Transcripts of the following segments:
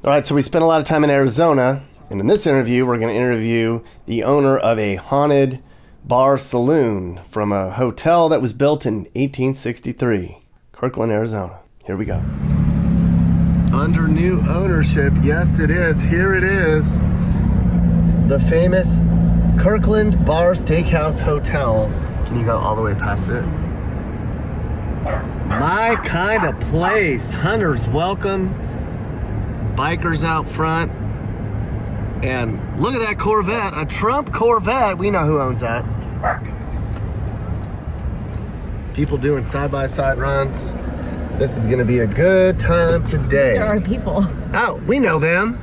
All right, so we spent a lot of time in Arizona, and in this interview, we're going to interview the owner of a haunted bar saloon from a hotel that was built in 1863, Kirkland, Arizona. Here we go. Under new ownership, yes it is. Here it is. The famous Kirkland Bar Steakhouse Hotel. Can you go all the way past it? My kind of place. Hunters welcome. Bikers out front. And look at that Corvette, a Trump Corvette. We know who owns that. People doing side-by-side runs. This is gonna be a good time today. These are our people. Oh, we know them.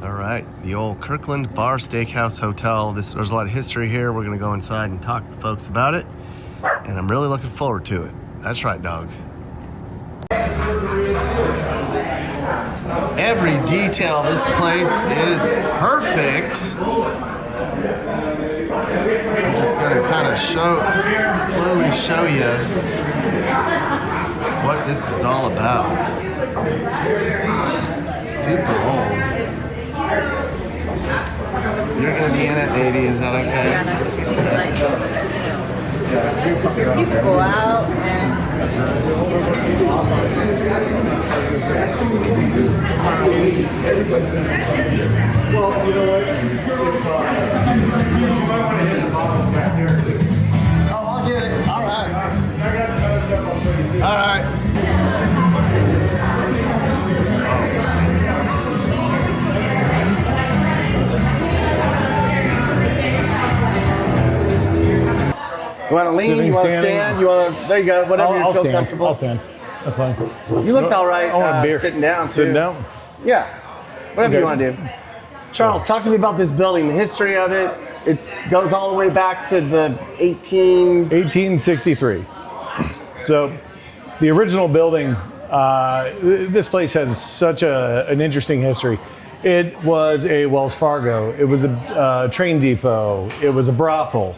All right, the old Kirkland Bar Steakhouse Hotel. There's a lot of history here. We're gonna go inside and talk to folks about it. And I'm really looking forward to it. That's right, dog. Every detail of this place is perfect. I'm just gonna kind of slowly show you what this is all about. Super old. You're gonna be in it, baby, is that okay? You can go out and... Well, you know what? Oh, I'll get it. All right. All right. You want to lean? Sitting, you want to standing. stand? You want to? There you go. Whatever you feel stand. comfortable. I'll stand. That's fine. You looked all right. I want a beer. Sitting down too. Sitting down? Yeah. Whatever Okay. you want to do. Charles, talk to me about this building, the history of it. It goes all the way back to the 1863. So, the original building. This place has such an interesting history. It was a Wells Fargo. It was a train depot. It was a brothel,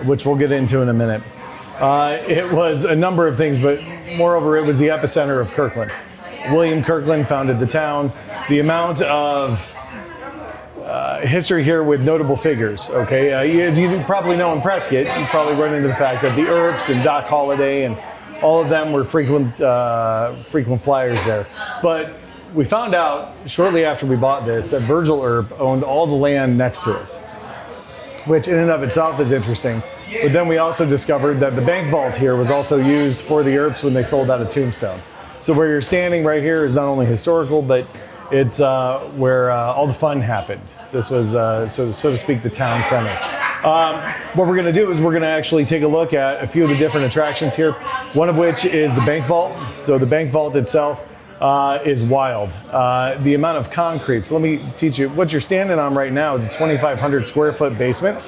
which we'll get into in a minute. It was a number of things, but moreover, it was the epicenter of Kirkland. William Kirkland founded the town. The amount of history here with notable figures, okay? As you probably know in Prescott, you probably run into the fact that the Earps and Doc Holliday and all of them were frequent flyers there. But we found out shortly after we bought this that Virgil Earp owned all the land next to us, which in and of itself is interesting. But then we also discovered that the bank vault here was also used for the Earps when they sold out of Tombstone. So where you're standing right here is not only historical, but it's where all the fun happened. This was, so to speak, the town center. What we're gonna do is we're gonna actually take a look at a few of the different attractions here, one of which is the bank vault. So the bank vault itself is wild. The amount of concrete, so let me teach you, what you're standing on right now is a 2,500 square foot basement.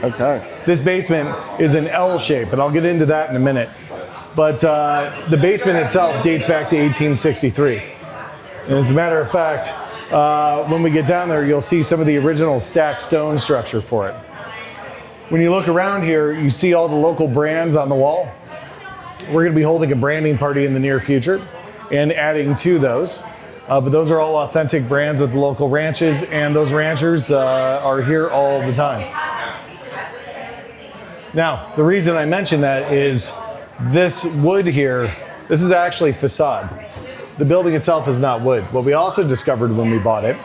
Okay. This basement is an L shape, and I'll get into that in a minute. But the basement itself dates back to 1863. And as a matter of fact, when we get down there, you'll see some of the original stacked stone structure for it. When you look around here, you see all the local brands on the wall. We're gonna be holding a branding party in the near future and adding to those. But those are all authentic brands with local ranches, and those ranchers are here all the time. Now, the reason I mention that is this wood here, this is actually facade. The building itself is not wood. What we also discovered when we bought it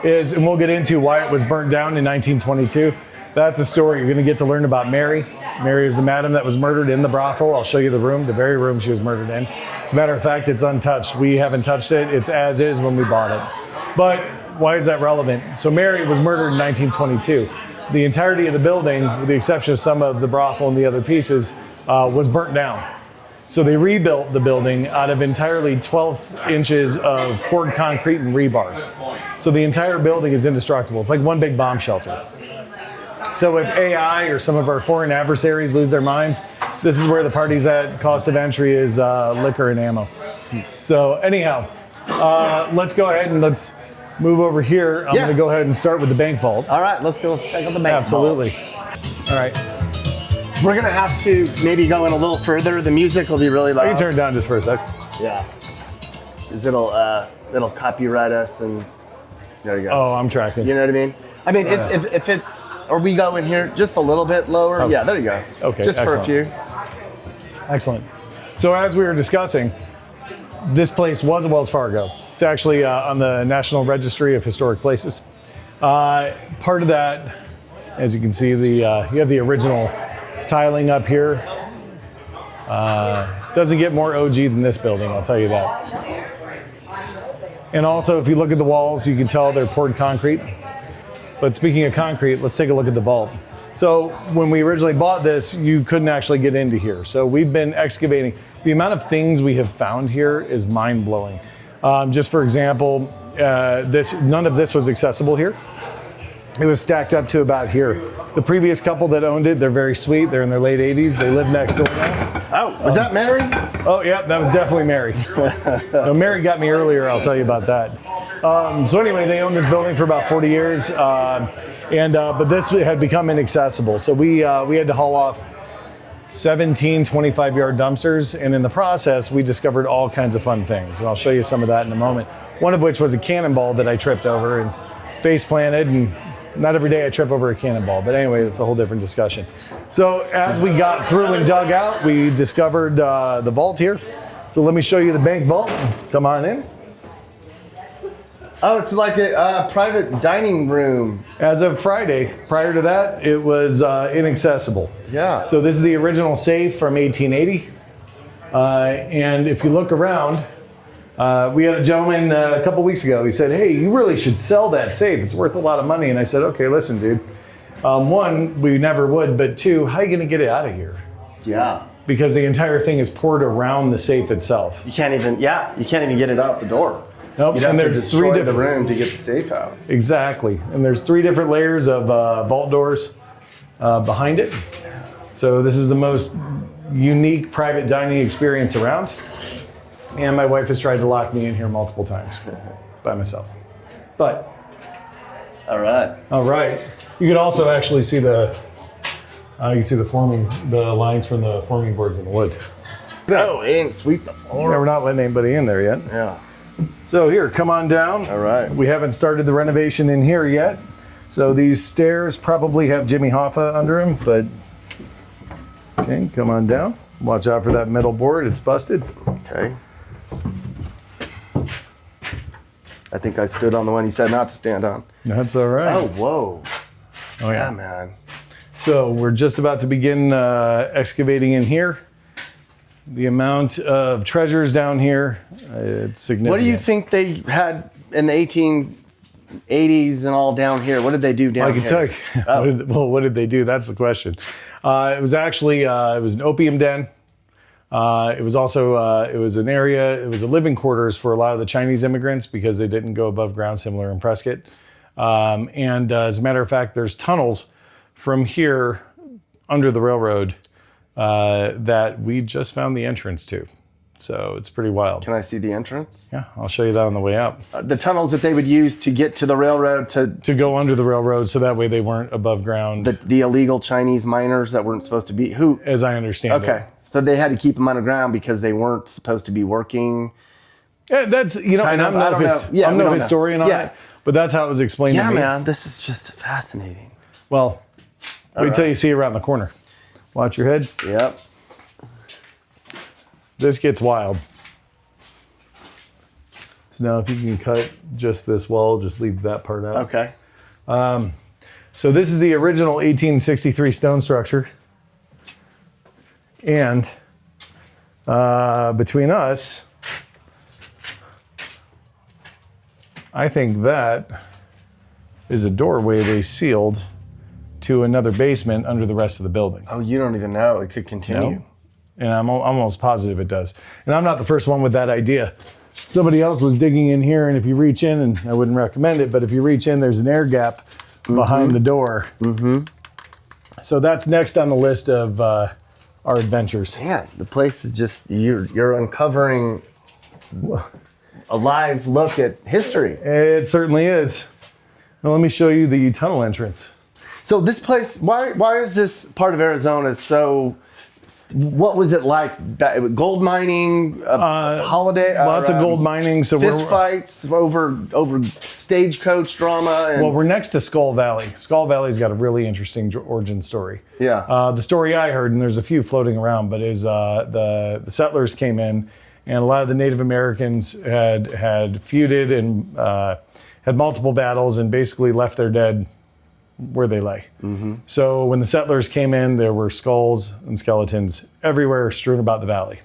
is, and we'll get into why it was burnt down in 1922. That's a story you're gonna get to learn about Mary. Mary is the madam that was murdered in the brothel. I'll show you the room, the very room she was murdered in. As a matter of fact, it's untouched. We haven't touched it. It's as is when we bought it. But why is that relevant? So Mary was murdered in 1922. The entirety of the building, with the exception of some of the brothel and the other pieces, was burnt down. So they rebuilt the building out of entirely 12 inches of poured concrete and rebar. So the entire building is indestructible. It's like one big bomb shelter. So if AI or some of our foreign adversaries lose their minds, this is where the party's at. Cost of entry is liquor and ammo. So anyhow, let's go ahead and let's move over here. I'm gonna go ahead and start with the bank vault. All right, let's go check out the bank Absolutely. vault. All right. We're gonna have to maybe go in a little further. The music will be really loud. I can turn it down just for a sec. Yeah. Because it'll copyright us and there you go. Oh, I'm tracking. You know what I mean? I mean, if it's, or we go in here just a little bit lower. Oh. Yeah, there you go. Okay, just excellent. for a few. Excellent. So as we were discussing, this place was a Wells Fargo. It's actually on the National Registry of Historic Places. Part of that, as you can see, you have the original tiling up here. Doesn't get more OG than this building, I'll tell you that. And also, if you look at the walls, you can tell they're poured concrete. But speaking of concrete, let's take a look at the vault. So when we originally bought this, you couldn't actually get into here. So we've been excavating. The amount of things we have found here is mind-blowing. Just for example, none of this was accessible here. It was stacked up to about here. The previous couple that owned it, they're very sweet. They're in their late 80s. They live next door now. Oh, was that Mary? Oh, yeah, that was definitely Mary. No, Mary got me earlier. I'll tell you about that. So anyway, they owned this building for about 40 years. But this had become inaccessible. So we had to haul off 17 25-yard dumpsters, and in the process, we discovered all kinds of fun things. And I'll show you some of that in a moment. One of which was a cannonball that I tripped over and face planted, and not every day I trip over a cannonball, but anyway, that's a whole different discussion. So as we got through and dug out, we discovered the vault here. So let me show you the bank vault. Come on in. Oh, it's like a private dining room. As of Friday, prior to that, it was inaccessible. Yeah. So this is the original safe from 1880. And if you look around, we had a gentleman a couple weeks ago. He said, "Hey, you really should sell that safe. It's worth a lot of money." And I said, "Okay, listen, dude. One, we never would, but two, how are you going to get it out of here?" Yeah. Because the entire thing is poured around the safe itself. You can't even get it out the door. Nope. You'd And have to there's destroy three the different room to get the safe out. Exactly. And there's 3 different layers of vault doors behind it. So this is the most unique private dining experience around. And my wife has tried to lock me in here multiple times by myself. But All right. You can also actually see the lines from the forming boards in the wood. Oh, and sweep the floor. Yeah, we're not letting anybody in there yet. Yeah. So here, come on down. All right. We haven't started the renovation in here yet. So these stairs probably have Jimmy Hoffa under them, but okay, come on down. Watch out for that middle board, it's busted. Okay. I think I stood on the one you said not to stand on. That's all right. Oh, whoa. Oh, Yeah, man. So we're just about to begin excavating in here. The amount of treasures down here, it's significant. What do you think they had in the 1880s and all down here? What did they do down I can here? tell you. What did they do? That's the question. It was actually it was an opium den. It was also it was an area. It was a living quarters for a lot of the Chinese immigrants because they didn't go above ground, similar in Prescott. And as a matter of fact, there's tunnels from here under the railroad that we just found the entrance to. So it's pretty wild. Can I see the entrance? Yeah, I'll show you that on the way out. The tunnels that they would use to get to the railroad To go under the railroad so that way they weren't above ground. the illegal Chinese miners that weren't supposed to be, who? As I understand it. Okay. So they had to keep them underground because they weren't supposed to be working. Yeah, that's, you know, Kind and of, I'm I no, don't know. Yeah, I'm we no don't know. historian on Yeah. it, but that's how it was explained Yeah, to me. man. This is just fascinating. Well, wait till you see around the corner. Watch your head. Yep. This gets wild. So now if you can cut just this wall, just leave that part out. Okay. So this is the original 1863 stone structure. And between us, I think that is a doorway they sealed to another basement under the rest of the building. Oh, you don't even know. It could continue. No. And I'm almost positive it does. And I'm not the first one with that idea. Somebody else was digging in here, and if you reach in, and I wouldn't recommend it, but if you reach in, there's an air gap behind the door. Mm-hmm. So that's next on the list of our adventures. Man, the place is just, you're uncovering a live look at history. It certainly is. Now let me show you the tunnel entrance. So this place, why is this part of Arizona so? What was it like? Gold mining, holiday, lots of gold mining. So fist fights over stagecoach drama. And, well, we're next to Skull Valley. Skull Valley's got a really interesting origin story. Yeah. The story I heard, and there's a few floating around, but is the settlers came in, and a lot of the Native Americans had feuded and had multiple battles, and basically left their dead where they lay. Mm-hmm. So when the settlers came in, there were skulls and skeletons everywhere strewn about the valley.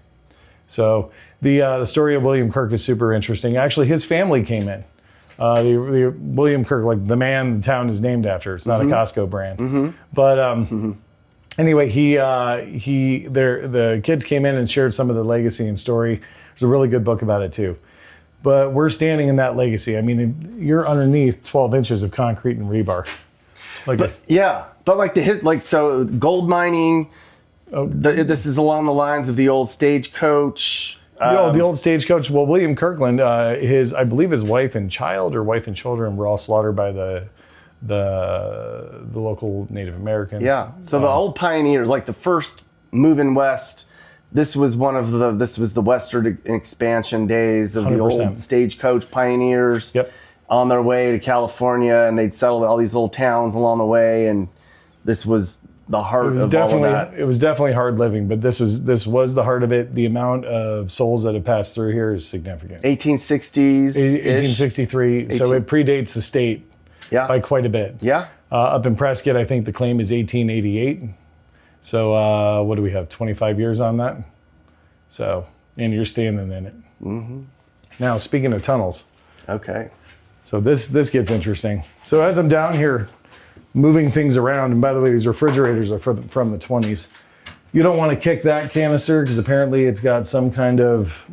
So the story of William Kirk is super interesting. Actually, his family came in. The William Kirk, like the man the town is named after. It's not a Costco brand. Mm-hmm. But anyway, the kids came in and shared some of the legacy and story. There's a really good book about it too. But we're standing in that legacy. I mean, you're underneath 12 inches of concrete and rebar. So gold mining. This is along the lines of the old stagecoach. The old stagecoach. Well, William Kirkland, I believe his wife and children were all slaughtered by the local Native Americans. Yeah. So the old pioneers, like the first moving west. This was the western expansion days of 100%. The old stagecoach pioneers. Yep. On their way to California, and they'd settle all these little towns along the way, and this was the heart of all of that. It was definitely hard living, but this was the heart of it. The amount of souls that have passed through here is significant. 1860s, 1863. So it predates the state by quite a bit. Yeah. Up in Prescott, I think the claim is 1888. So what do we have? 25 years on that. So, and you're standing in it. Mm-hmm. Now, speaking of tunnels. Okay. So this gets interesting. So as I'm down here moving things around, and by the way, these refrigerators are from the 20s. You don't want to kick that canister because apparently it's got some kind of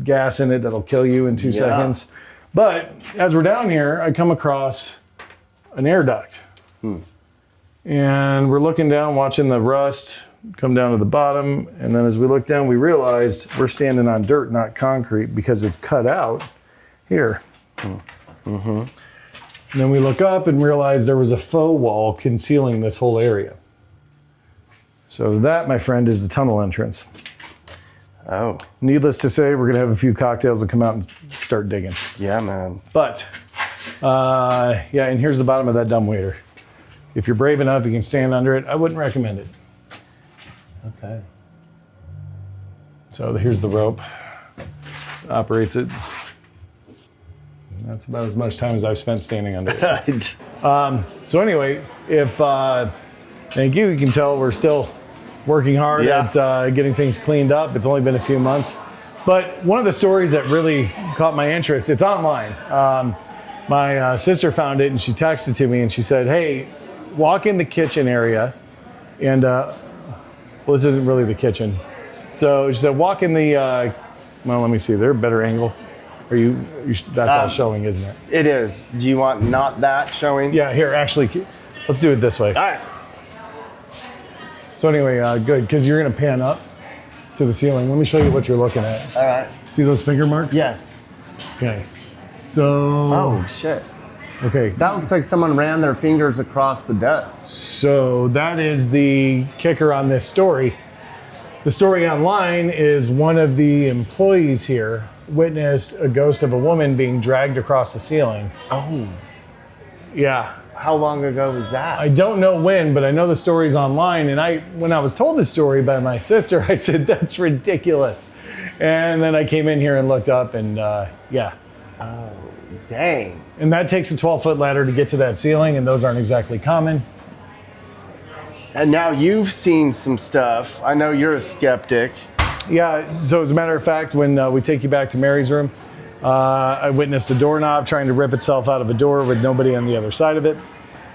gas in it that'll kill you in 2 seconds. But as we're down here, I come across an air duct. And we're looking down, watching the rust come down to the bottom. And then as we look down, we realized we're standing on dirt, not concrete, because it's cut out here. Mm-hmm. And then we look up and realize there was a faux wall concealing this whole area. So that, my friend, is the tunnel entrance. Oh. Needless to say, we're going to have a few cocktails and come out and start digging. Yeah, man. But, and here's the bottom of that dumbwaiter. If you're brave enough, you can stand under it. I wouldn't recommend it. Okay. So here's the rope. Operates it. That's about as much time as I've spent standing under it. So anyway, thank you. You can tell we're still working hard at getting things cleaned up. It's only been a few months. But one of the stories that really caught my interest, it's online. My sister found it and she texted to me and she said, hey, walk in the kitchen area. And, this isn't really the kitchen. So she said, walk in the, let me see, there a better angle. That's all showing, isn't it? It is. Do you want not that showing? Yeah, here, actually, let's do it this way. All right. So anyway, good, because you're going to pan up to the ceiling. Let me show you what you're looking at. All right. See those finger marks? Yes. Okay. So. Oh, shit. Okay. That looks like someone ran their fingers across the dust. So that is the kicker on this story. The story online is one of the employees here witnessed a ghost of a woman being dragged across the ceiling. Oh. Yeah. How long ago was that? I don't know when, but I know the story's online. And when I was told the story by my sister, I said, that's ridiculous. And then I came in here and looked up and yeah. Oh, dang. And that takes a 12-foot ladder to get to that ceiling, and those aren't exactly common. And now you've seen some stuff. I know you're a skeptic. Yeah, so as a matter of fact, when we take you back to Mary's room, I witnessed a doorknob trying to rip itself out of a door with nobody on the other side of it.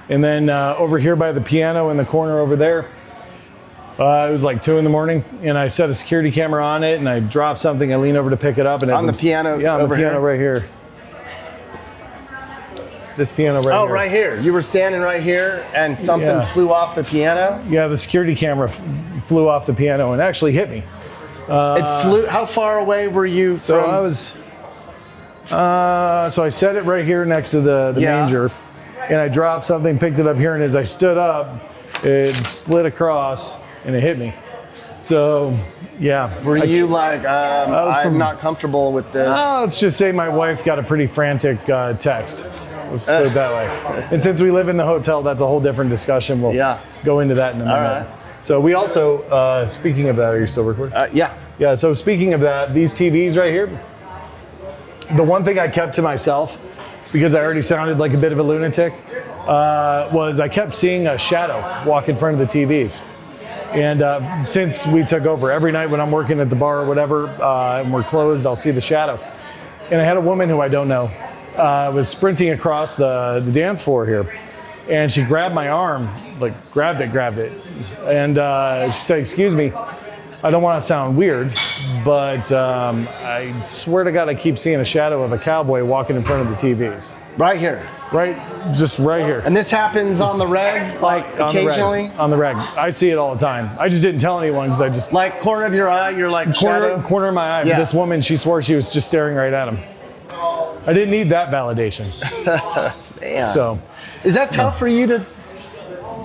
And then over here by the piano in the corner over there, it was like 2 a.m, and I set a security camera on it, and I dropped something. I lean over to pick it up, and on the piano. Yeah, on the piano right here. This piano right here. Oh, right here. You were standing right here, and something flew off the piano. Yeah, the security camera flew off the piano and actually hit me. It flew. How far away were you? So I was. So I set it right here next to the manger, and I dropped something, picked it up here, and as I stood up, it slid across and it hit me. So, yeah. Were you like, I'm not comfortable with this? Let's just say my wife got a pretty frantic text. Let's put it that way. And since we live in the hotel, that's a whole different discussion. We'll go into that in a minute. All right. So we also, speaking of that, are you still recording? Yeah. Yeah, so speaking of that, these TVs right here, the one thing I kept to myself, because I already sounded like a bit of a lunatic, was I kept seeing a shadow walk in front of the TVs. And since we took over, every night when I'm working at the bar or whatever, and we're closed, I'll see the shadow. And I had a woman who I don't know, was sprinting across the dance floor here. And she grabbed my arm, like grabbed it. And she said, excuse me, I don't want to sound weird, but I swear to God, I keep seeing a shadow of a cowboy walking in front of the TVs. Right here. Just right here. And this happens on the reg, like occasionally? On the reg. I see it all the time. I just didn't tell anyone because I just... Like corner of your eye, you're like shadow? Corner of my eye. Yeah. But this woman, she swore she was just staring right at him. I didn't need that validation. Damn. So... Is that tough for you to...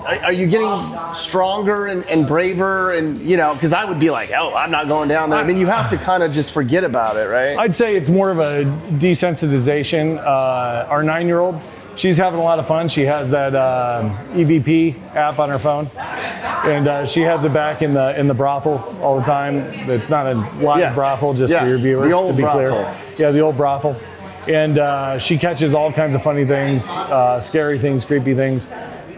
Are you getting stronger and braver and, you know, because I would be like, oh, I'm not going down there. I mean, you have to kind of just forget about it, right? I'd say it's more of a desensitization. Our 9-year-old, she's having a lot of fun. She has that EVP app on her phone, and she has it back in the brothel all the time. It's not a live brothel, just for your viewers, the old to be brothel. clear. Yeah, the old brothel. And she catches all kinds of funny things, scary things, creepy things.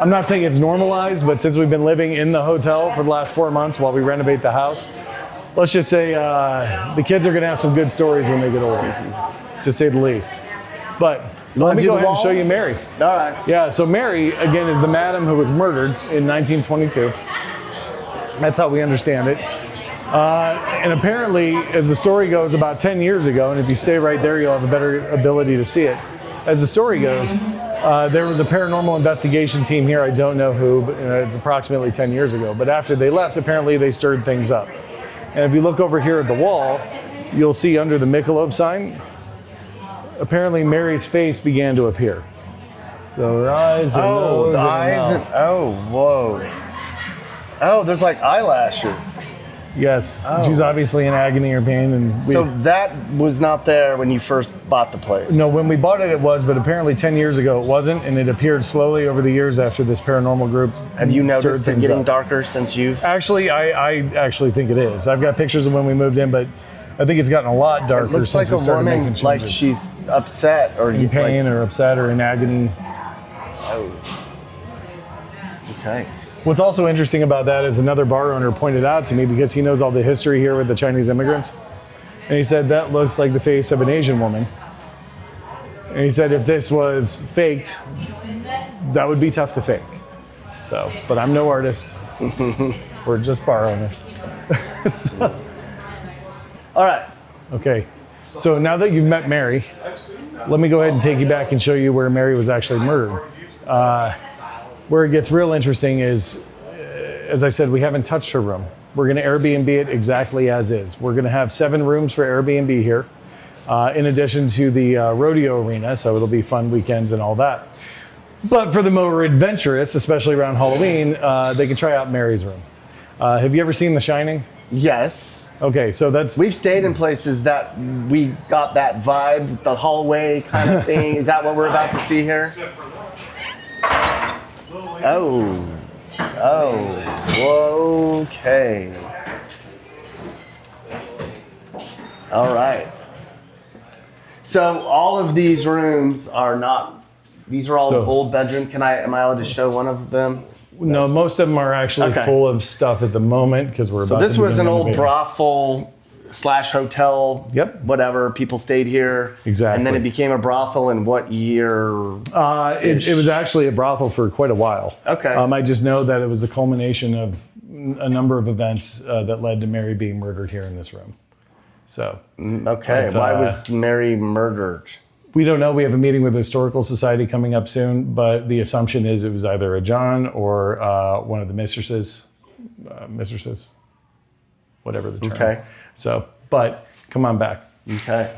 I'm not saying it's normalized, but since we've been living in the hotel for the last 4 months while we renovate the house, let's just say the kids are going to have some good stories when they get older, to say the least. But let me go ahead and show you Mary. All right. Yeah, so Mary, again, is the madam who was murdered in 1922. That's how we understand it. And apparently, as the story goes, about 10 years ago, and if you stay right there, you'll have a better ability to see it. As the story goes, there was a paranormal investigation team here. I don't know who, but it's approximately 10 years ago. But after they left, apparently they stirred things up. And if you look over here at the wall, you'll see under the Michelob sign, apparently Mary's face began to appear. So her eyes and nose the and eyes mouth. and, oh, whoa. Oh, there's like eyelashes. Yes, Oh. she's obviously in agony or pain. And So that was not there when you first bought the place? no, when we bought it, it was, but apparently 10 years ago it wasn't, and it appeared slowly over the years after this paranormal group Have you stirred noticed it things getting up. darker since you've... Actually, I actually think it is. I've got pictures of when we moved in, but I think it's gotten a lot darker It looks since like we a started making woman, changes. like she's upset or in pain like, or upset or in agony. oh. Okay. What's also interesting about that is another bar owner pointed out to me, because he knows all the history here with the Chinese immigrants. And he said, that looks like the face of an Asian woman. And he said, if this was faked, that would be tough to fake. So, but I'm no artist. We're just bar owners. So, All right. okay. So now that you've met Mary, let me go ahead and take you back and show you where Mary was actually murdered. Where it gets real interesting is, as I said, we haven't touched her room. We're going to Airbnb it exactly as is. We're going to have 7 rooms for Airbnb here, in addition to the rodeo arena, so it'll be fun weekends and all that. But for the more adventurous, especially around Halloween, they can try out Mary's room. Have you ever seen The Shining? Yes. Okay, so that's... We've stayed in places that we got that vibe, the hallway kind of thing. Is that what we're about to see here? Oh. Oh. Okay. All right. So all of these rooms are not, these are all So- old bedroom. Am I allowed to show one of them? No, most of them are actually Okay. full of stuff at the moment because we're So about to this was begin an old renovating. brothel / hotel. Yep. Whatever. People stayed here. Exactly. And then it became a brothel in what year? It was actually a brothel for quite a while. Okay. I just know that it was a culmination of a number of events that led to Mary being murdered here in this room. So Okay. But, Why was Mary murdered? we don't know. We have a meeting with the Historical Society coming up soon, but the assumption is it was either a John or one of the mistresses, whatever the term. Okay. So, but come on back. Okay.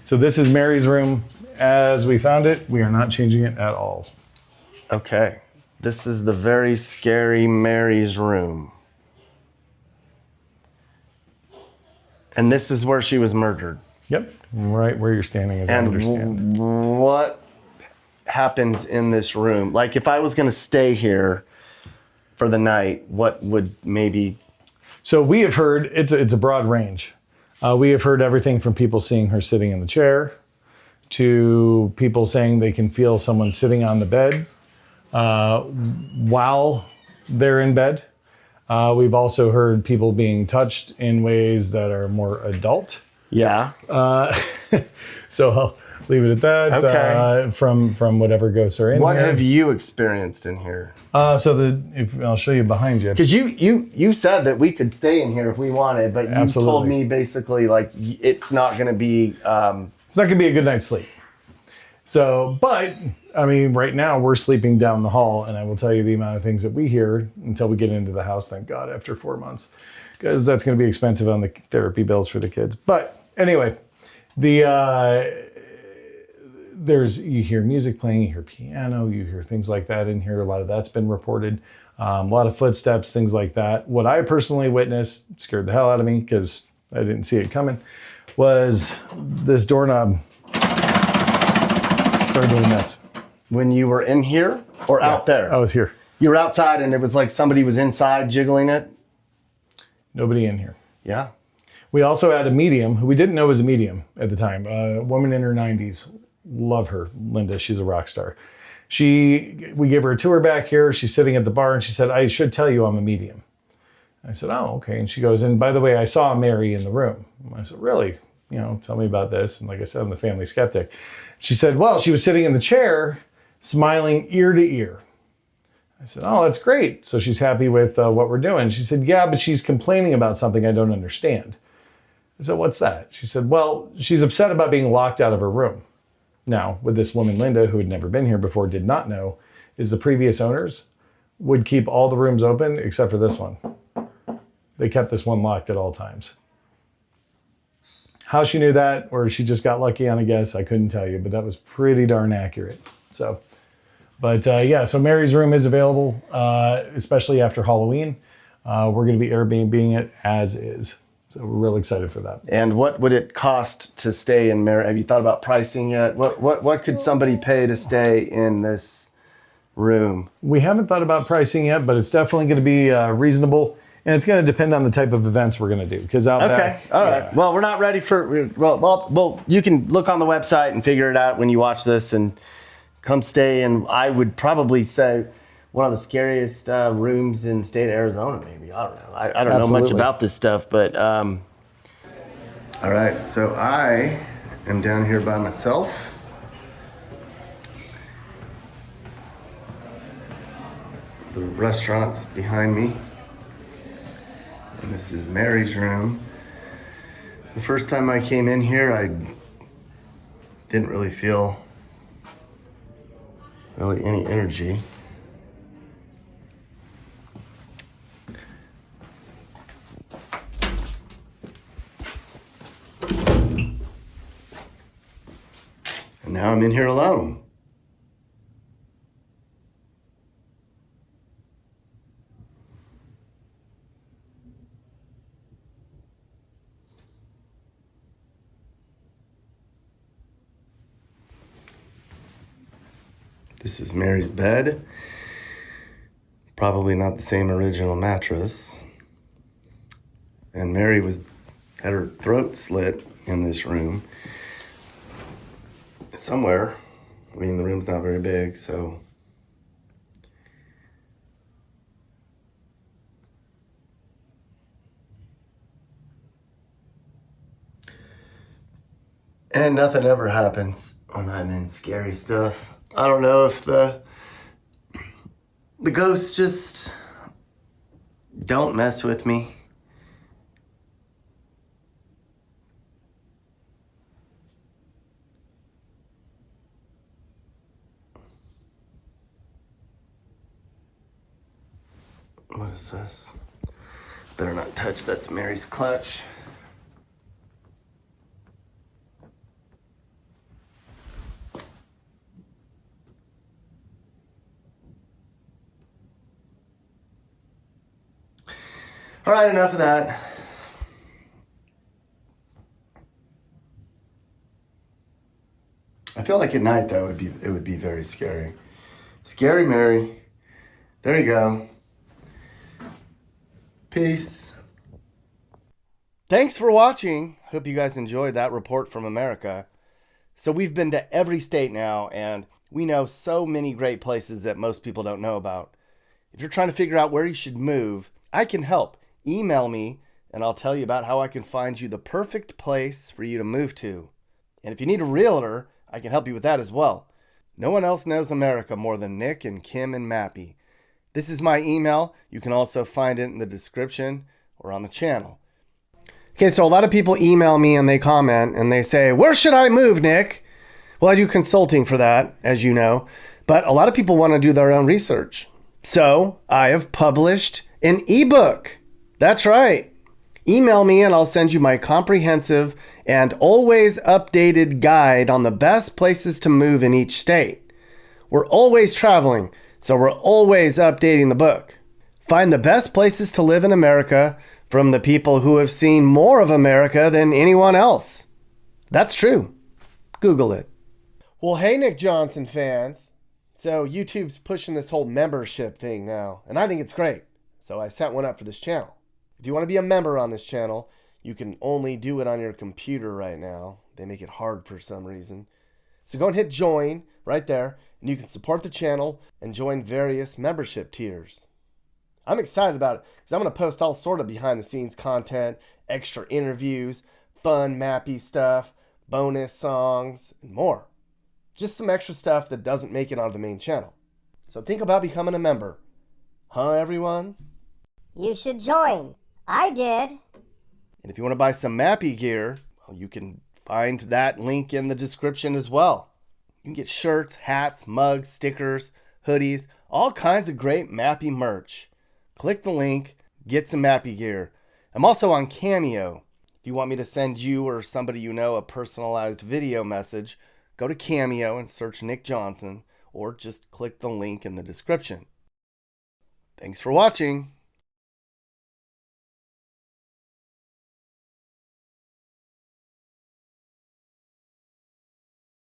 So this is Mary's room as we found it. We are not changing it at all. Okay. This is the very scary Mary's room. And this is where she was murdered. Yep, right where you're standing, as I understand. What happens in this room? Like, if I was going to stay here for the night, what would maybe... So we have heard, it's a broad range. We have heard everything from people seeing her sitting in the chair to people saying they can feel someone sitting on the bed while they're in bed. We've also heard people being touched in ways that are more adult. Yeah. So I'll leave it at that. Okay. From whatever ghosts are in What here. have you experienced in here? I'll show you behind you. Because you said that we could stay in here if we wanted, but you Absolutely. told me basically like it's not going to be... It's not going to be a good night's sleep. So, but, I mean, right now we're sleeping down the hall, and I will tell you the amount of things that we hear until we get into the house, thank God, after 4 months, because that's going to be expensive on the therapy bills for the kids. But anyway, you hear music playing, you hear piano, you hear things like that in here. A lot of that's been reported. A lot of footsteps, things like that. What I personally witnessed, scared the hell out of me because I didn't see it coming, was this doorknob started doing this. When you were in here or out there? I was here. You were outside and it was like somebody was inside jiggling it? Nobody in here. Yeah. We also had a medium who we didn't know was a medium at the time. A woman in her 90s. Love her, Linda. She's a rock star. We gave her a tour back here. She's sitting at the bar and she said, I should tell you I'm a medium. I said, oh, okay. And she goes, and by the way, I saw Mary in the room. I said, really? Tell me about this. And like I said, I'm the family skeptic. She said, well, she was sitting in the chair, smiling ear to ear. I said, oh, that's great. So she's happy with what we're doing. She said, yeah, but she's complaining about something I don't understand. I said, what's that? She said, well, she's upset about being locked out of her room. Now, with this woman, Linda, who had never been here before, did not know, is the previous owners would keep all the rooms open except for this one. They kept this one locked at all times. How she knew that, or she just got lucky on a guess, I couldn't tell you, but that was pretty darn accurate. So, but yeah, so Mary's room is available, especially after Halloween. We're going to be Airbnb-ing it as is. So we're really excited for that. And what would it cost to stay in Mary? Have you thought about pricing yet? What could somebody pay to stay in this room? We haven't thought about pricing yet, but it's definitely going to be reasonable. And it's going to depend on the type of events we're going to do. Because out back... Okay, all right. Yeah. Well, we're not ready for... Well, you can look on the website and figure it out when you watch this and come stay. And I would probably say one of the scariest rooms in the state of Arizona, maybe. I don't know. I don't know much about this stuff, but... All right, so I am down here by myself. The restaurant's behind me. And this is Mary's room. The first time I came in here, I didn't really feel any energy. And now I'm in here alone. This is Mary's bed. Probably not the same original mattress. And Mary had her throat slit in this room. Somewhere. I mean, the room's not very big, so. And nothing ever happens when I'm in scary stuff. I don't know if the ghosts just don't mess with me. What is this? Better not touch, that's Mary's clutch. All right, enough of that. I feel like at night though it would be very scary. Scary Mary. There you go. Peace. Thanks for watching. Hope you guys enjoyed that report from America. So we've been to every state now, and we know so many great places that most people don't know about. If you're trying to figure out where you should move, I can help. Email me, and I'll tell you about how I can find you the perfect place for you to move to. And if you need a realtor, I can help you with that as well. No one else knows America more than Nick and Kim and Mappy. This is my email. You can also find it in the description or on the channel. Okay, so a lot of people email me and they comment and they say, where should I move, Nick? Well, I do consulting for that, as you know, but a lot of people want to do their own research. So I have published an ebook. That's right. Email me and I'll send you my comprehensive and always updated guide on the best places to move in each state. We're always traveling, so we're always updating the book. Find the best places to live in America from the people who have seen more of America than anyone else. That's true. Google it. Well, hey, Nick Johnson fans. So YouTube's pushing this whole membership thing now, and I think it's great. So I set one up for this channel. If you want to be a member on this channel, you can only do it on your computer right now. They make it hard for some reason. So go and hit join right there, and you can support the channel and join various membership tiers. I'm excited about it because I'm going to post all sort of behind the scenes content, extra interviews, fun Mappy stuff, bonus songs, and more. Just some extra stuff that doesn't make it onto the main channel. So think about becoming a member. Huh, everyone? You should join. I did. And if you want to buy some Mappy gear, well, you can find that link in the description as well. You can get shirts, hats, mugs, stickers, hoodies, all kinds of great Mappy merch. Click the link, get some Mappy gear. I'm also on Cameo. If you want me to send you or somebody you know a personalized video message, go to Cameo and search Nick Johnson, or just click the link in the description. Thanks for watching.